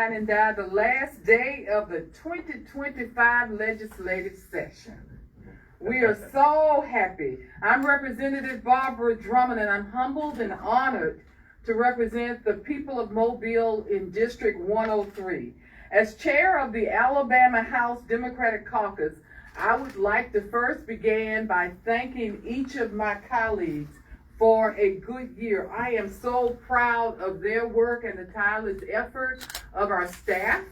And now the last day of the 2025 legislative session. We are so happy. I'm Representative Barbara Drummond, and I'm humbled and honored to represent the people of Mobile in District 103. As chair of the Alabama House Democratic Caucus, I would like to first begin by thanking each of my colleagues for a good year. I am so proud of their work and the tireless effort of our staff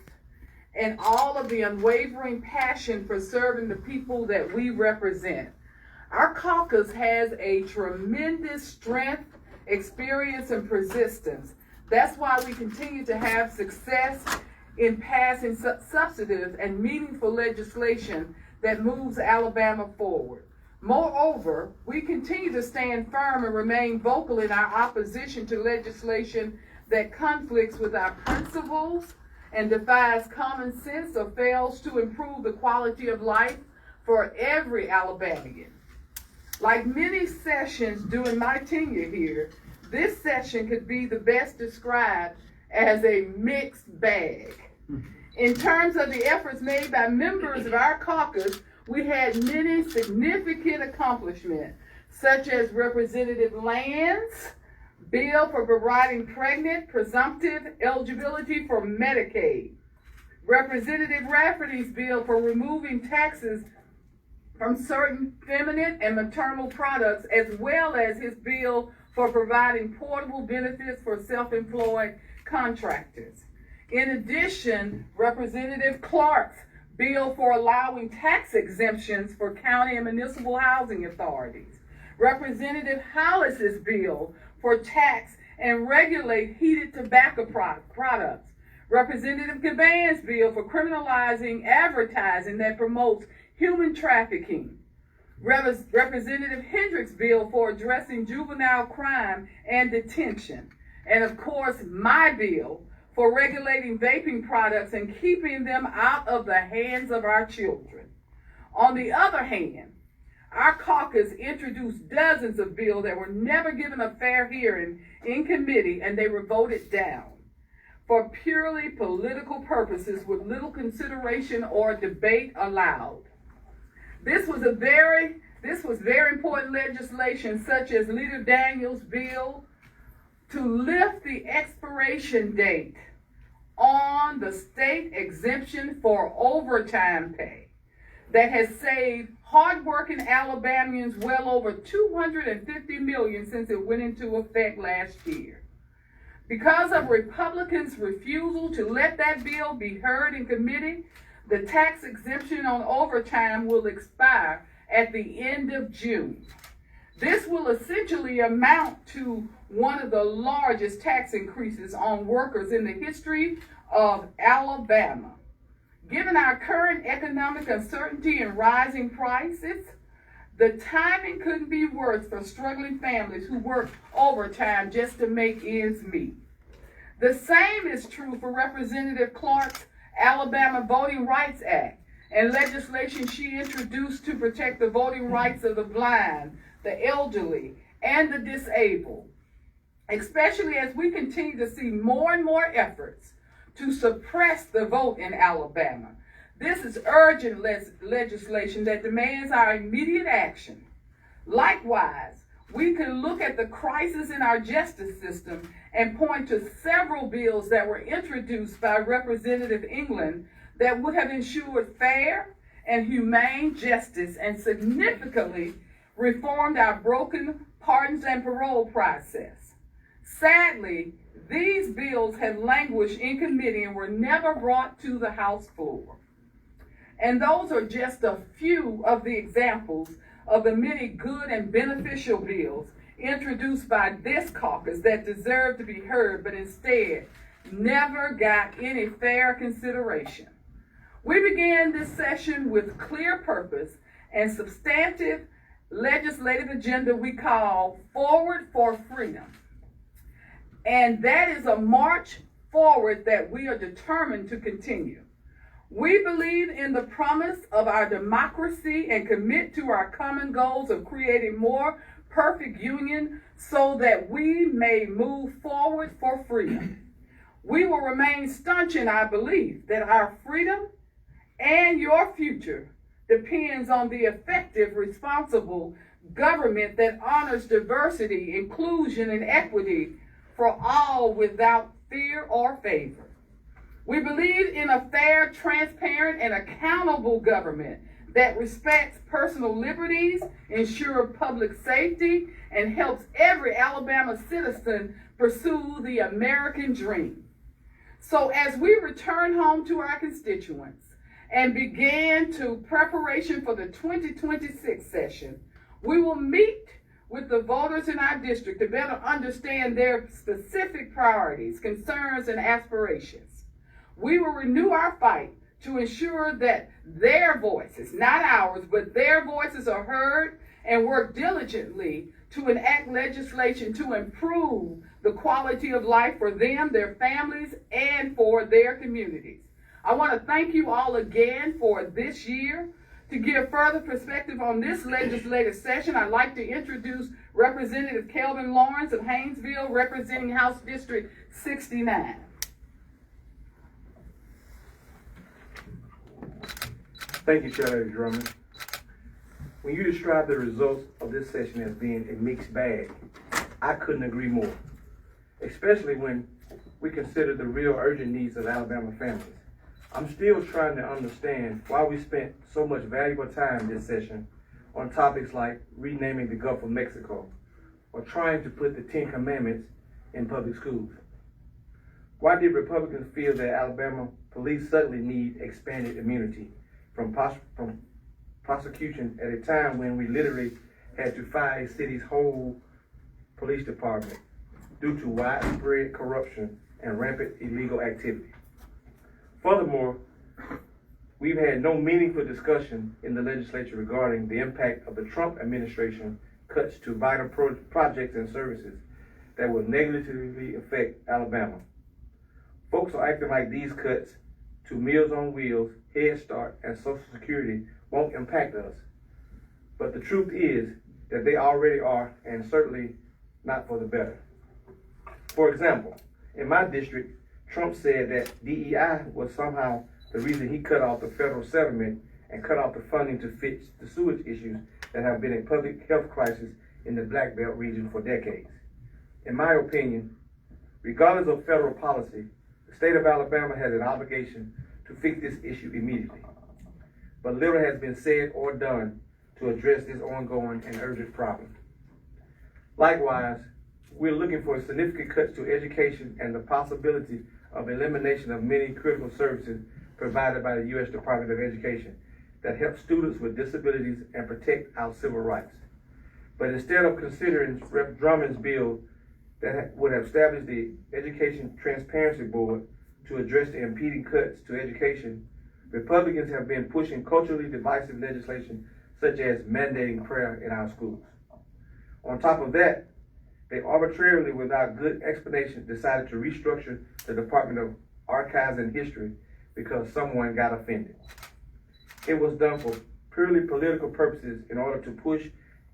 and all of the unwavering passion for serving the people that we represent. Our caucus has a tremendous strength, experience, and persistence. That's why we continue to have success in passing substantive and meaningful legislation that moves Alabama forward. Moreover, we continue to stand firm and remain vocal in our opposition to legislation that conflicts with our principles and defies common sense or fails to improve the quality of life for every Alabamian. Like many sessions during my tenure here, this session could be the best described as a mixed bag. In terms of the efforts made by members of our caucus, we had many significant accomplishments, such as Representative Land's bill for providing pregnant presumptive eligibility for Medicaid, Representative Rafferty's bill for removing taxes from certain feminine and maternal products, as well as his bill for providing portable benefits for self-employed contractors. In addition, Representative Clark's bill for allowing tax exemptions for county and municipal housing authorities, Representative Hollis's bill for tax and regulate heated tobacco products, Representative Caban's bill for criminalizing advertising that promotes human trafficking, Representative Hendrick's bill for addressing juvenile crime and detention, and of course my bill for regulating vaping products and keeping them out of the hands of our children. On the other hand, our caucus introduced dozens of bills that were never given a fair hearing in committee, and they were voted down for purely political purposes with little consideration or debate allowed. This was very important legislation, such as Leader Daniels' bill to lift the expiration date on the state exemption for overtime pay that has saved hardworking Alabamians well over $250 million since it went into effect last year. Because of Republicans' refusal to let that bill be heard in committee, the tax exemption on overtime will expire at the end of June. This will essentially amount to one of the largest tax increases on workers in the history of Alabama. Given our current economic uncertainty and rising prices, the timing couldn't be worse for struggling families who work overtime just to make ends meet. The same is true for Representative Clark's Alabama Voting Rights Act and legislation she introduced to protect the voting rights of the blind, the elderly, and the disabled, especially as we continue to see more and more efforts to suppress the vote in Alabama. This is urgent legislation that demands our immediate action. Likewise, we can look at the crisis in our justice system and point to several bills that were introduced by Representative England that would have ensured fair and humane justice and significantly reformed our broken pardons and parole process. Sadly, these bills had languished in committee and were never brought to the House floor. And those are just a few of the examples of the many good and beneficial bills introduced by this caucus that deserve to be heard, but instead never got any fair consideration. We began this session with clear purpose and substantive legislative agenda we call Forward for Freedom. And that is a march forward that we are determined to continue. We believe in the promise of our democracy and commit to our common goals of creating more perfect union so that we may move forward for freedom. We will remain staunch in our belief that our freedom and your future depends on the effective, responsible government that honors diversity, inclusion, and equity for all without fear or favor. We believe in a fair, transparent, and accountable government that respects personal liberties, ensures public safety, and helps every Alabama citizen pursue the American dream. So as we return home to our constituents and begin to preparation for the 2026 session, we will meet with the voters in our district to better understand their specific priorities, concerns, and aspirations. We will renew our fight to ensure that their voices, not ours, but their voices are heard, and work diligently to enact legislation to improve the quality of life for them, their families, and for their communities. I want to thank you all again for this year. To give further perspective on this legislative session, I'd like to introduce Representative Kelvin Lawrence of Haynesville, representing House District 69. Thank you, Chair Drummond. When you describe the results of this session as being a mixed bag, I couldn't agree more, especially when we consider the real urgent needs of Alabama families. I'm still trying to understand why we spent so much valuable time this session on topics like renaming the Gulf of Mexico or trying to put the 10 Commandments in public schools. Why did Republicans feel that Alabama police suddenly need expanded immunity from prosecution at a time when we literally had to fire a city's whole police department due to widespread corruption and rampant illegal activity? Furthermore, we've had no meaningful discussion in the legislature regarding the impact of the Trump administration cuts to vital projects and services that will negatively affect Alabama. Folks are acting like these cuts to Meals on Wheels, Head Start, and Social Security won't impact us. But the truth is that they already are, and certainly not for the better. For example, in my district, Trump said that DEI was somehow the reason he cut off the federal settlement and cut off the funding to fix the sewage issues that have been a public health crisis in the Black Belt region for decades. In my opinion, regardless of federal policy, the state of Alabama has an obligation to fix this issue immediately. But little has been said or done to address this ongoing and urgent problem. Likewise, we're looking for significant cuts to education and the possibility of elimination of many critical services provided by the U.S. Department of Education that help students with disabilities and protect our civil rights. But instead of considering Rep. Drummond's bill that would have established the Education Transparency Board to address the impeding cuts to education, Republicans have been pushing culturally divisive legislation such as mandating prayer in our schools. On top of that, they arbitrarily, without good explanation, decided to restructure the Department of Archives and History because someone got offended. It was done for purely political purposes in order to push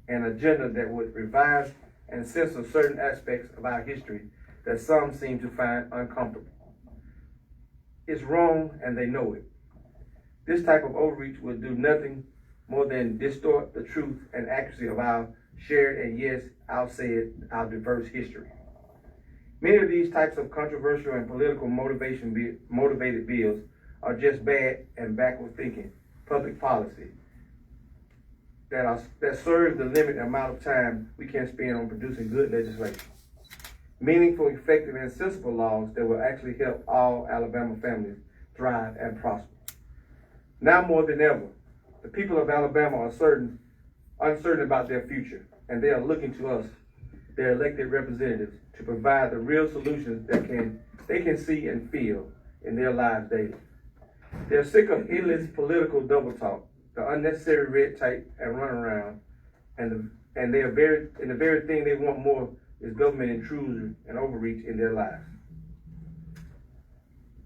an agenda that would revise and censor certain aspects of our history that some seem to find uncomfortable. It's wrong, and they know it. This type of overreach will do nothing more than distort the truth and accuracy of our shared and, yes, I'll say it, our diverse history. Many of these types of controversial and political motivated bills are just bad and backward thinking public policy that serves the limited amount of time we can spend on producing good legislation. Meaningful, effective, and sensible laws that will actually help all Alabama families thrive and prosper. Now more than ever, the people of Alabama are uncertain about their future, and they are looking to us, their elected representatives, to provide the real solutions that they can see and feel in their lives daily. They're sick of endless political double talk, the unnecessary red tape and runaround, and the very thing they want more is government intrusion and overreach in their lives.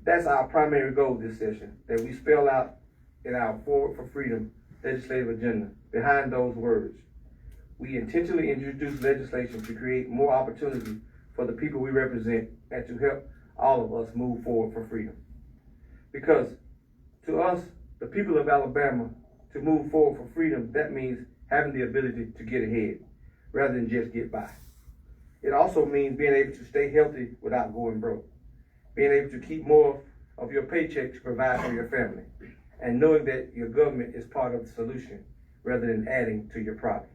That's our primary goal this session, that we spell out in our Forward for Freedom legislative agenda. Behind those words, we intentionally introduce legislation to create more opportunity for the people we represent and to help all of us move forward for freedom. Because to us, the people of Alabama, to move forward for freedom, that means having the ability to get ahead rather than just get by. It also means being able to stay healthy without going broke, being able to keep more of your paycheck to provide for your family, and knowing that your government is part of the solution rather than adding to your problems.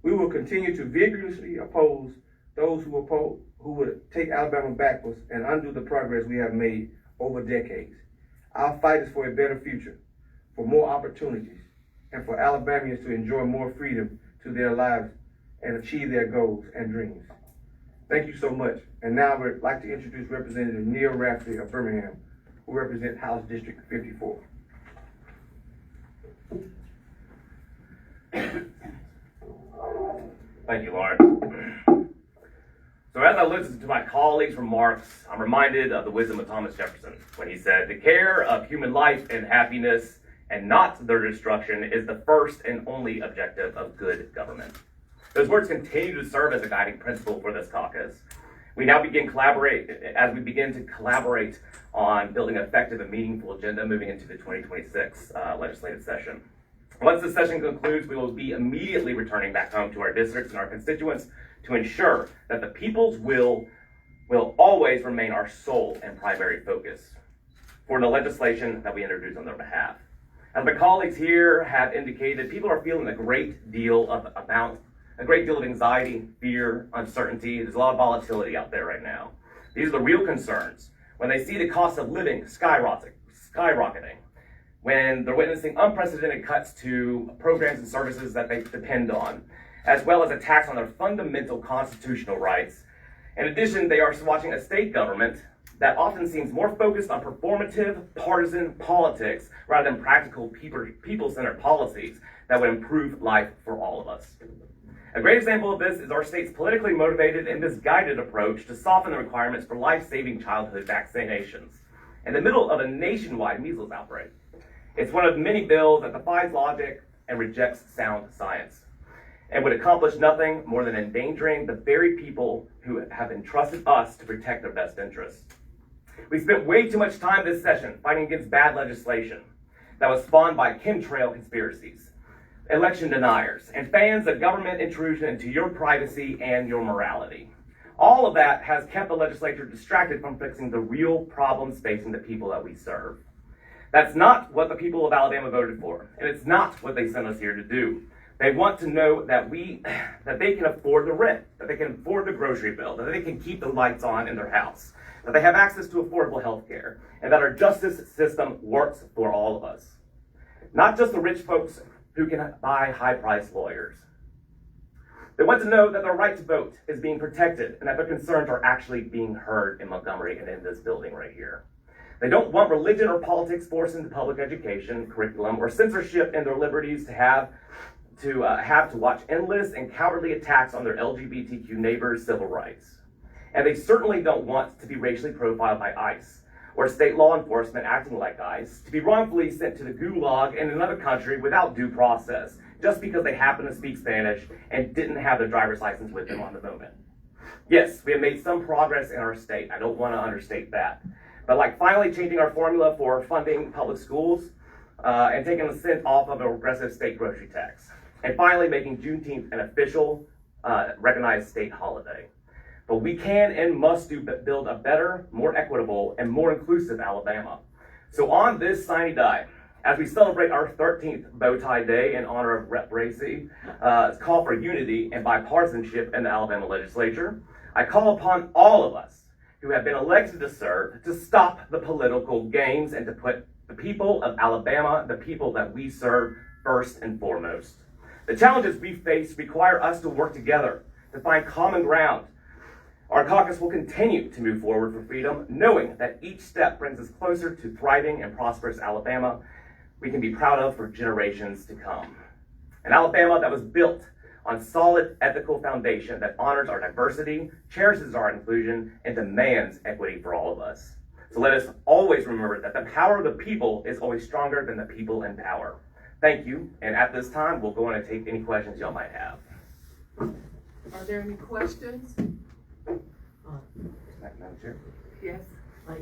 We will continue to vigorously oppose those who would take Alabama backwards and undo the progress we have made over decades. Our fight is for a better future, for more opportunities, and for Alabamians to enjoy more freedom to their lives and achieve their goals and dreams. Thank you so much. And now I would like to introduce Representative Neil Rafferty of Birmingham, who represents House District 54. Thank you, Lawrence. So as I listen to my colleagues' remarks, I'm reminded of the wisdom of Thomas Jefferson when he said, "The care of human life and happiness and not their destruction is the first and only objective of good government." Those words continue to serve as a guiding principle for this caucus. We now begin to collaborate on building an effective and meaningful agenda moving into the 2026 legislative session. Once the session concludes, we will be immediately returning back home to our districts and our constituents to ensure that the people's will always remain our sole and primary focus for the legislation that we introduce on their behalf. As my colleagues here have indicated, people are feeling a great deal of anxiety, fear, uncertainty. There's a lot of volatility out there right now. These are the real concerns when they see the cost of living skyrocketing, when they're witnessing unprecedented cuts to programs and services that they depend on, as well as attacks on their fundamental constitutional rights. In addition, they are watching a state government that often seems more focused on performative, partisan politics rather than practical, people-centered policies that would improve life for all of us. A great example of this is our state's politically motivated and misguided approach to soften the requirements for life-saving childhood vaccinations in the middle of a nationwide measles outbreak. It's one of many bills that defies logic and rejects sound science, and would accomplish nothing more than endangering the very people who have entrusted us to protect their best interests. We spent way too much time this session fighting against bad legislation that was spawned by chemtrail conspiracies, election deniers, and fans of government intrusion into your privacy and your morality. All of that has kept the legislature distracted from fixing the real problems facing the people that we serve. That's not what the people of Alabama voted for, and it's not what they sent us here to do. They want to know that they can afford the rent, that they can afford the grocery bill, that they can keep the lights on in their house, that they have access to affordable health care, and that our justice system works for all of us. Not just the rich folks who can buy high-priced lawyers. They want to know that their right to vote is being protected and that their concerns are actually being heard in Montgomery and in this building right here. They don't want religion or politics forced into public education curriculum or censorship in their liberties to have to watch endless and cowardly attacks on their LGBTQ neighbors' civil rights. And they certainly don't want to be racially profiled by ICE or state law enforcement acting like ICE, to be wrongfully sent to the gulag in another country without due process, just because they happen to speak Spanish and didn't have their driver's license with them on the moment. Yes, we have made some progress in our state. I don't want to understate that. But like finally changing our formula for funding public schools and taking the cent off of a regressive state grocery tax. And finally making Juneteenth an official recognized state holiday. But we can and must build a better, more equitable, and more inclusive Alabama. So on this Sine Die, as we celebrate our 13th bow tie day in honor of Rep. Racy, call for unity and bipartisanship in the Alabama legislature, I call upon all of us who have been elected to serve to stop the political games and to put the people of Alabama, the people that we serve, first and foremost. The challenges we face require us to work together to find common ground. Our caucus will continue to move forward for freedom, knowing that each step brings us closer to thriving and prosperous Alabama we can be proud of for generations to come. An Alabama that was built on solid ethical foundation that honors our diversity, cherishes our inclusion, and demands equity for all of us. So let us always remember that the power of the people is always stronger than the people in power. Thank you, and at this time, we'll go on and take any questions y'all might have. Are there any questions? Madam Chair. Yes. Yeah.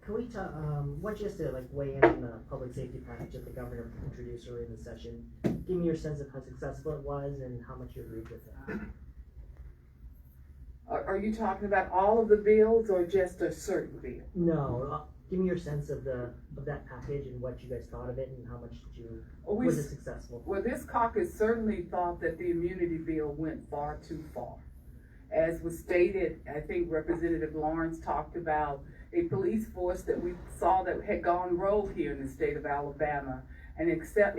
Can we talk, want you just to weigh in on the public safety package that the governor introduced earlier in the session? Give me your sense of how successful it was and how much you agreed with it. Are you talking about all of the bills or just a certain bill? No, give me your sense of that package and what you guys thought of it and how much did you, was it successful? Well, this caucus certainly thought that the immunity bill went far too far. As was stated, I think Representative Lawrence talked about a police force that we saw that had gone rogue here in the state of Alabama. And instead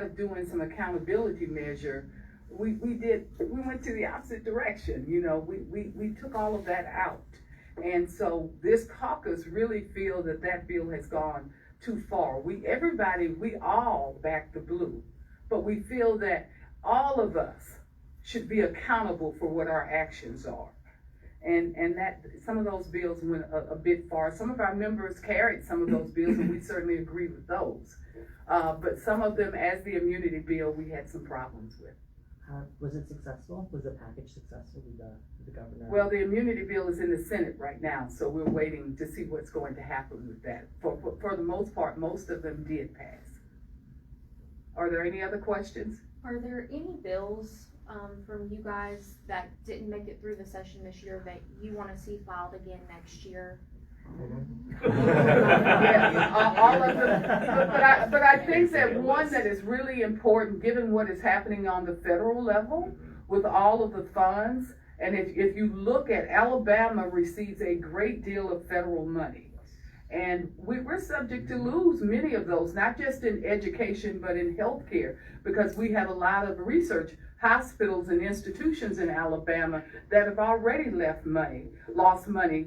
of doing some accountability measure, we went to the opposite direction. We took all of that out. And so this caucus really feel that bill has gone too far. We all back the blue, but we feel that all of us should be accountable for what our actions are. And that some of those bills went a bit far. Some of our members carried some of those bills, and we certainly agree with those. But some of them, as the immunity bill, we had some problems with. Was it successful? Was the package successful with the governor? Well, the immunity bill is in the Senate right now, so we're waiting to see what's going to happen with that. For the most part, most of them did pass. Are there any other questions? Are there any bills from you guys that didn't make it through the session this year that you want to see filed again next year? Yeah, all of them. But I think that one that is really important, given what is happening on the federal level with all of the funds, and if you look at Alabama receives a great deal of federal money. And we're subject to lose many of those, not just in education, but in healthcare, because we have a lot of research hospitals and institutions in Alabama that have already lost money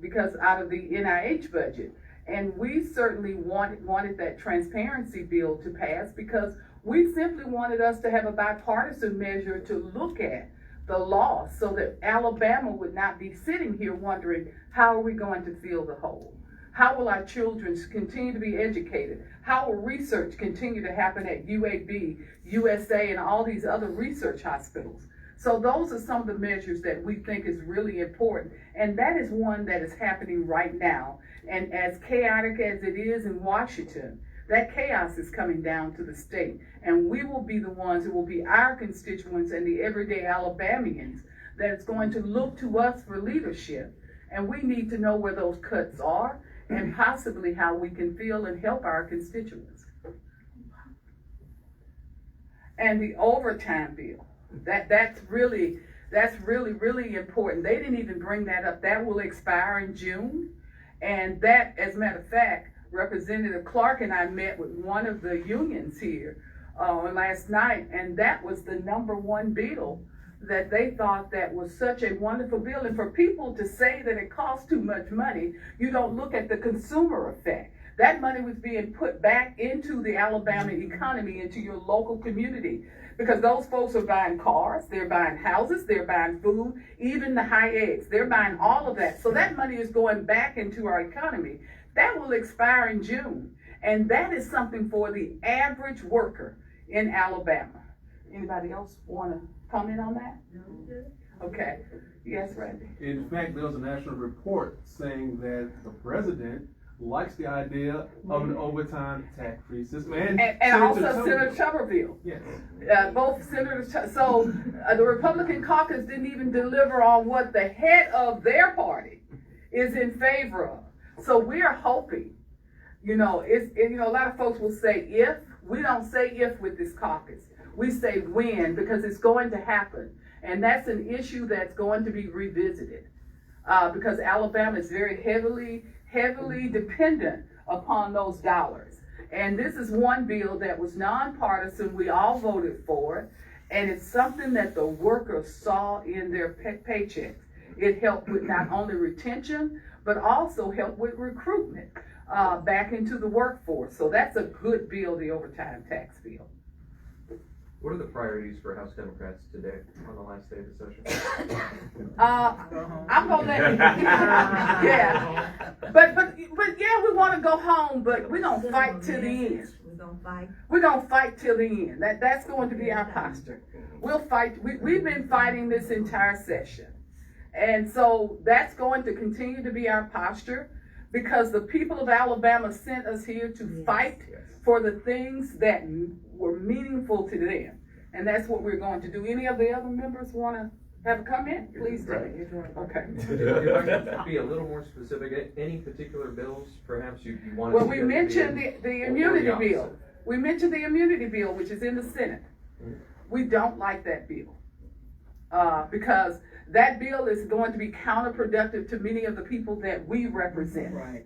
because out of the NIH budget. And we certainly wanted that transparency bill to pass because we simply wanted us to have a bipartisan measure to look at the loss so that Alabama would not be sitting here wondering, how are we going to fill the hole? How will our children continue to be educated? How will research continue to happen at UAB, USA, and all these other research hospitals? So those are some of the measures that we think is really important. And that is one that is happening right now. And as chaotic as it is in Washington, that chaos is coming down to the state. And we will be the ones who will be our constituents and the everyday Alabamians that is going to look to us for leadership. And we need to know where those cuts are and possibly how we can feel and help our constituents. And the overtime bill, that's really important. They didn't even bring that up. That will expire in June. And that, as a matter of fact, Representative Clark and I met with one of the unions here last night, and that was the #1 bill that they thought that was such a wonderful bill. And for people to say that it costs too much money, you don't look at the consumer effect. That money was being put back into the Alabama economy, into your local community, because those folks are buying cars, they're buying houses, they're buying food, even the high eggs, they're buying all of that. So that money is going back into our economy. That will expire in June. And that is something for the average worker in Alabama. Anybody else want to comment on that? Okay. Yes, Randy. In fact, there was a national report saying that the president likes the idea of an overtime tax-free system, and also Senator Tuberville. Yes. Both senators. So the Republican caucus didn't even deliver on what the head of their party is in favor of. So we are hoping. A lot of folks will say if. We don't say if with this caucus. We say when, because it's going to happen. And that's an issue that's going to be revisited because Alabama is very heavily dependent upon those dollars. And this is one bill that was nonpartisan. We all voted for it. And it's something that the workers saw in their paychecks. It helped with not only retention, but also helped with recruitment back into the workforce. So that's a good bill, the overtime tax bill. What are the priorities for House Democrats today on the last day of the session? I'm gonna let you. Yeah, but yeah, we want to go home, but we're gonna fight till the end. We're gonna fight till the end. That's going to be our posture. We'll fight. We've been fighting this entire session, And so that's going to continue to be our posture, because the people of Alabama sent us here to fight for the things that were meaningful to them. And that's what we're going to do. Any of the other members want to have a comment? Please do. Okay. If I could be a little more specific, any particular bills perhaps you want to Well, see we that mentioned begin, the or immunity the bill. opposite? We mentioned the immunity bill, which is in the Senate. We don't like that bill. Because that bill is going to be counterproductive to many of the people that we represent. Right.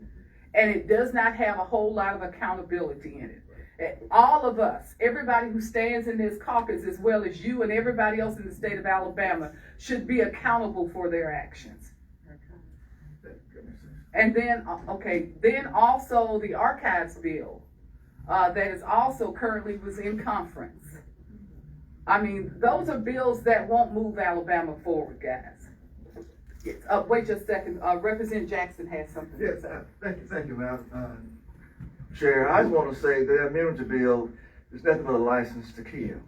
And it does not have a whole lot of accountability in it. All of us, everybody who stands in this caucus, as well as you and everybody else in the state of Alabama, should be accountable for their actions. And then, then also the archives bill, that is also currently was in conference. I mean, those are bills that won't move Alabama forward, guys. Yes. Wait just a second. Representative Jackson has something to Yes, say. thank you, ma'am. Chair, I just want to say the immunity bill is nothing but a license to kill.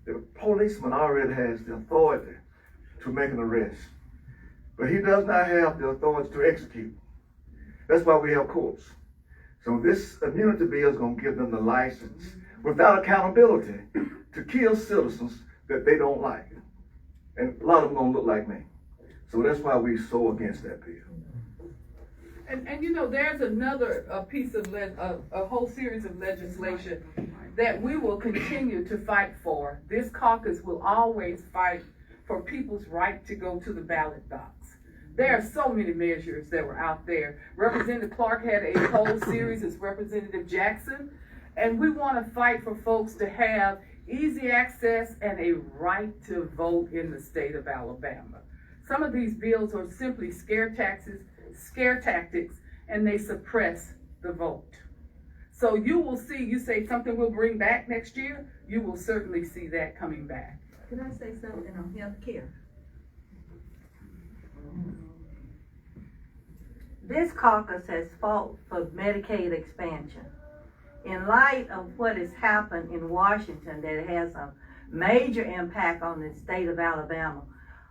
The policeman already has the authority to make an arrest, but he does not have the authority to execute. That's why we have courts. So this immunity bill is going to give them the license, without accountability, to kill citizens that they don't like. And a lot of them going to look like me. So that's why we're so against that bill. And you know, there's another piece of a whole series of legislation that we will continue to fight for. This caucus will always fight for people's right to go to the ballot box. There are so many measures that were out there. Representative Clark had a whole series, as Representative Jackson, and we want to fight for folks to have easy access and a right to vote in the state of Alabama. Some of these bills are simply scare tactics, and they suppress the vote. So you will see, you say something we'll bring back next year, you will certainly see that coming back. Can I say something on health care? This caucus has fought for Medicaid expansion. In light of what has happened in Washington, that it has a major impact on the state of Alabama,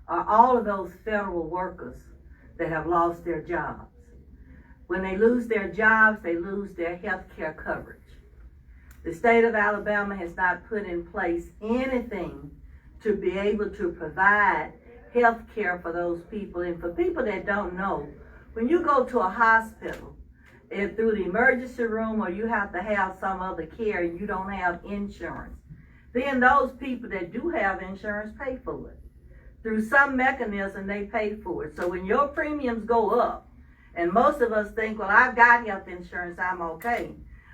are all of those federal workers that have lost their jobs. When they lose their jobs, they lose their health care coverage. The state of Alabama has not put in place anything to be able to provide health care for those people. And for people that don't know, when you go to a hospital, if through the emergency room, or you have to have some other care and you don't have insurance, then those people that do have insurance pay for it. Through some mechanism, they pay for it. So when your premiums go up, and most of us think, well, I've got health insurance, I'm okay.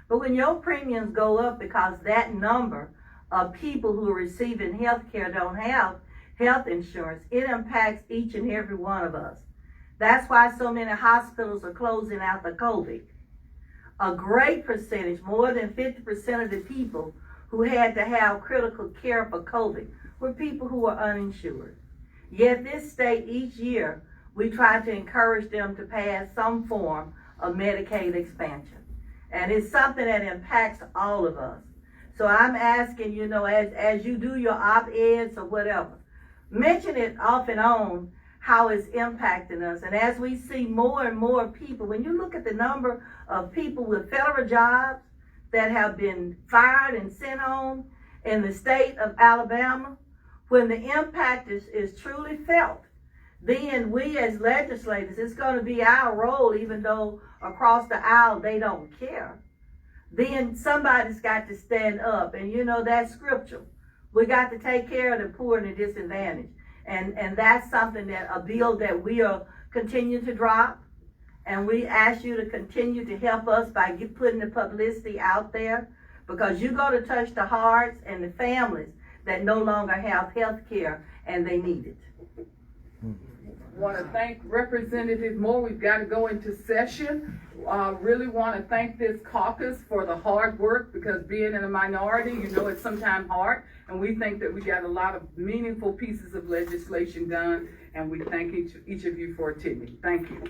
But when your premiums go up because that number of people who are receiving health care don't have health insurance, it impacts each and every one of us. That's why so many hospitals are closing after COVID. A great percentage, more than 50% of the people who had to have critical care for COVID were people who were uninsured. Yet this state, each year, we try to encourage them to pass some form of Medicaid expansion. And it's something that impacts all of us. So I'm asking, you know, as you do your op-eds or whatever, mention it off and on how it's impacting us. And as we see more and more people, when you look at the number of people with federal jobs that have been fired and sent home in the state of Alabama, when the impact is truly felt, then we as legislators, it's going to be our role, even though across the aisle they don't care. Then somebody's got to stand up, and you know that's scriptural. We got to take care of the poor and the disadvantaged. And that's something that a bill that we are continue to drop. And we ask you to continue to help us by putting the publicity out there, because you're going to touch the hearts and the families that no longer have health care and they need it. I want to thank Representative Moore. We've got to go into session. Really want to thank this caucus for the hard work, because being in a minority, you know, it's sometimes hard. And we think that we got a lot of meaningful pieces of legislation done. And we thank each of you for attending. Thank you.